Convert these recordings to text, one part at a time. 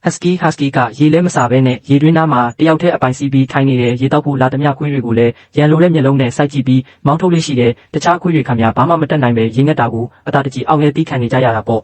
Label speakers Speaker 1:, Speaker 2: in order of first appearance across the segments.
Speaker 1: Husky ကရေလဲမစားဘဲနဲ့ရေတွင်းသားမှာတယောက်တည်းအပိုင်စီးပြီးထိုင်နေတဲ့ရေတောက်ဖို့လာသမျှခွေးတွေကိုလည်းရန်လိုတဲ့မျက်လုံးနဲ့စိုက်ကြည့်ပြီးမောင်းထုတ်လေးရှိတဲ့တခြားခွေးတွေခမများဘာမှမတတ်နိုင်ပဲရေငတ်တာကိုအသာတကြီးအောက်ငယ်တီးခံနေကြရတာပေါ့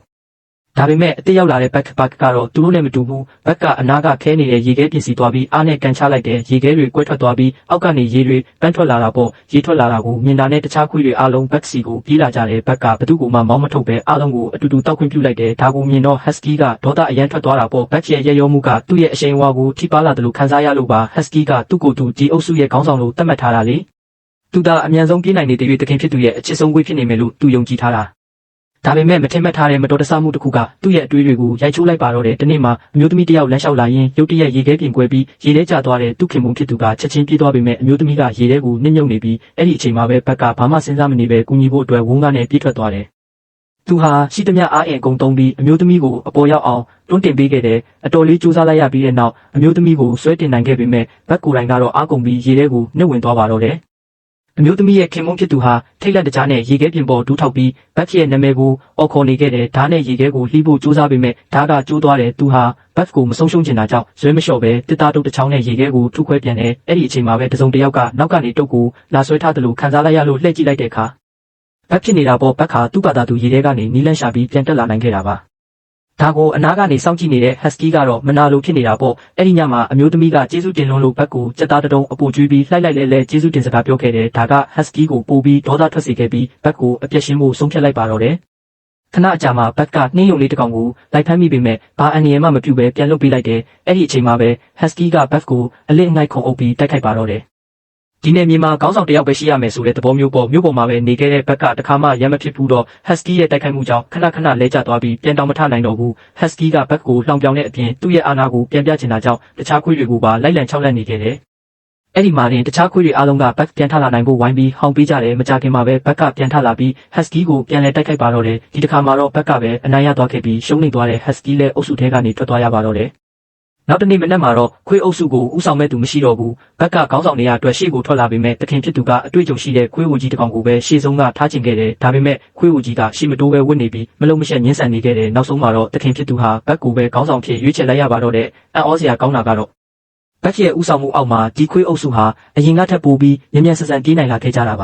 Speaker 1: ဒါပေမဲ့အစ်ရောက်လာတဲ့ဘက်ကတော့သူတို့နဲ့မတူဘူးဘက်ကအနာကခဲနေတဲ့ရေခဲပြင်စီသွားပြီးအားနဲ့ကန်ချလိုက်တဲ့ရေခဲတွေကွဲထွက်သွားပြီးအောက်ကနေရေတွေပန်းထွက်လာတာပေါ့ရေထွက်လာတာကိုမြင်တာနဲ့တခြားခွေးတွေအားလုံးဘက်စီကိုပြေးလာကြတယ်ဘက်ကဘသူ့ကိုမှမောင်းမထုတ်ပဲအားလုံးကိုအတူတူတောက်ခွင့်ပြုလိုက်တယ်ဒါကိုမြင်တော့ Husky ကဒေါသအရန်ထွက်သွားတာပေါ့ဘက်ရဲ့ရဲရောမှုကသူ့ရဲ့အရှိန်အဝါကိုထိပါလာတယ်လို့ခံစားရလို့ပါ Husky ကသူ့ကိုယ်သူဒီအုပ်စုရဲ့ခေါင်းဆောင်လို့သတ်မှတ်ထားတာလေသူသာအမြန်ဆုံးပြေးနိုင်နေတဲ့တခင်ဖြစ်သူရဲ့အချစ်ဆုံးခွေးဖြစ်နေမယ်လို့သူယုံကြည်ထားတာဒါပေမဲ့မထင်မှတ်ထားတဲ့မတော်တဆမှုတစ်ခုကသူ့ရဲ့အတွေးတွေကိုရိုက်ချိုးလိုက်ပါတော့တယ်ဒီနေ့မှာအမျိုးသမီးတယောက်လမ်းလျှောက်လာရင်ရုတ်တရက်ရေခဲပြင်ကွဲပြီးရေထဲကျသွားတဲ့သူ့ခင်မုန်းဖြစ်သူကချက်ချင်းပြေးသွားပေမဲ့အမျိုးသမီးကရေထဲကိုနစ်မြုပ်နေပြီးအဲ့ဒီအချိန်မှာပဲဘက်ကဘာမှစဉ်းစားမနေပဲကူညီဖို့အတွက်ဝုန်းကားနဲ့ပြေးထွက်သွားတယ်သူဟာရှိသမျှအားအင်ကုန်သုံးပြီးအမျိုးသမီးကိုအပေါ်ရောက်အောင်တွန်းတင်ပေးခဲ့တယ်အတော်လေးစူးစမ်းလိုက်ရပြီးတဲ့နောက်အမျိုးသမီးကိုဆွဲတင်နိုင်ခဲ့ပေမဲ့ဘက်ကိုယ်တိုင်ကတော့အားကုန်ပြီးရေထဲကိုနှိမ့်ဝင်သွားပါတော့တယ်အမျိုးသမီးရဲ့ခင်မုန်းဖြစ်သူဟာထိတ်လန့်တကြားနဲ့ရေခဲပြင်ပေါ်ဒူးထောက်ပြီးဘက်ရဲ့နာမည်ကိုအော်ခေါ်နေခဲ့တယ်ဓာတ်နဲ့ရေခဲကိုလှီးဖို့ကြိုးစားပေမဲ့ဓာတ်ကကျိုးသွားတယ်သူဟာဘက်ကိုမဆုံးရှုံးချင်တာကြောင့်ဇွဲမလျှော့ပဲတစ်သားတုတ်တစ်ချောင်းနဲ့ရေခဲကိုထုခွဲပြန်တယ်အဲ့ဒီအချိန်မှာပဲတစုံတစ်ယောက်ကနောက်ကနေတုတ်ကိုလာဆွဲထားတယ်လို့ခံစားလိုက်ရလို့လှည့်ကြည့်လိုက်တဲ့အခါဘက်ဖြစ်နေတာပေါ့ဘက်ခါသူ့ဘာသာသူရေထဲကနေနီးလန်းရှာပြီးပြန်တက်လာနိုင်ခဲ့တာပါဒါကိုအနားကနေစောင့်ကြည့်နေတဲ့ Husky ကတော့မနာလိုဖြစ်နေတာပေါ့အဲ့ဒီညမှာအမျိုးသမီးကကျေးဇူးတင်လွန်းလို့ဘက်ကိုစက်သားတုံးအပူကျွေးပြီးလှိုက်လိုက်လဲကျေးဇူးတင်စကားပြောခဲ့တယ်ဒါက Husky ကိုပို့ပြီးဒေါသထွက်စေခဲ့ပြီးဘက်ကိုအပြက်ရှင်းဖို့ဆုံးဖြတ်လိုက်ပါတော့တယ်ခဏအကြာမှာဘက်ကနှင်းယုံလေးတစ်ကောင်ကိုလိုက်ဖမ်းမိပေမဲ့ဘာအန်ရမှမပြုတ်ပဲပြန်လွတ်ပေးလိုက်တယ်အဲ့ဒီအချိန်မှာပဲ Husky ကဘက်ကိုအလစ်ငိုက်ခုံအုပ်ပြီးတိုက်ခိုက်ပါတော့တယ်ဒီနေ့မြေမှာခေါင်းဆောင်တယောက်ပဲရှိရမယ်ဆိုတဲ့သဘောမျိုးပေါ့မြို့ပေါ်မှာပဲနေခဲ့တဲ့ဘက်ကတခါမှရမ်းမဖြစ်ဘူးတော့ Husky ရဲ့တိုက်ခိုက်မှုကြောင့်ခဏလဲကျသွားပြီးပြန်တောင်မထနိုင်တော့ဘူး Husky ကဘက်ကိုလှောင်ပြောင်တဲ့အပြင်သူ့ရဲ့အာဏာကိုပြန်ပြချင်တာကြောင့်တခြားခွေးတွေကိုပါလိုက်လံချောက်လန့်နေခဲ့တယ်အဲ့ဒီမှာတင်တခြားခွေးတွေအားလုံးကဘက်ပြန်ထလာနိုင်ဖို့ဝိုင်းပြီးဟောင်းပေးကြတယ်မကြခင်မှာပဲဘက်ကပြန်ထလာပြီး Husky ကိုပြန်လဲတိုက်ခိုက်ပါတော့တယ်ဒီတစ်ခါမှာတော့ဘက်ကပဲအနိုင်ရသွားခဲ့ပြီးရှုံးနေသွားတဲ့ Husky လည်းအုပ်စုထဲကနေထွက်သွားရပါတော့တယ်နောက်တနေ့မနက်မှာတော့ခွေးအုပ်စုကိုဥဆောင်မဲ့သူမရှိတော့ဘူးဘက်ကခေါင်းဆောင်နေရအတွက်ရှေ့ကိုထွက်လာပေမဲ့တခင်ဖြစ်သူကအတွေ့အကြုံရှိတဲ့ခွေးဝူကြီးတစ်ကောင်ကိုပဲရှေ့ဆုံးကထားချင်ခဲ့တယ်ဒါပေမဲ့ခွေးဝူကြီးကရှေ့မတိုးပဲဝစ်နေပြီးမလုံးမရှက်ညှင်းဆန်နေခဲ့တယ်နောက်ဆုံးမှာတော့တခင်ဖြစ်သူဟာဘက်ကိုပဲခေါင်းဆောင်ဖြစ်ရွေးချယ်လိုက်ရပါတော့တဲ့အံ့ဩစရာကောင်းတာကတော့ဘက်ရဲ့ဥဆောင်မှုအောက်မှာဒီခွေးအုပ်စုဟာအရင်ကထက်ပိုပြီးမြ мян ဆန်ဆန်ပြေးနိုင်လာခဲ့ကြတာပါ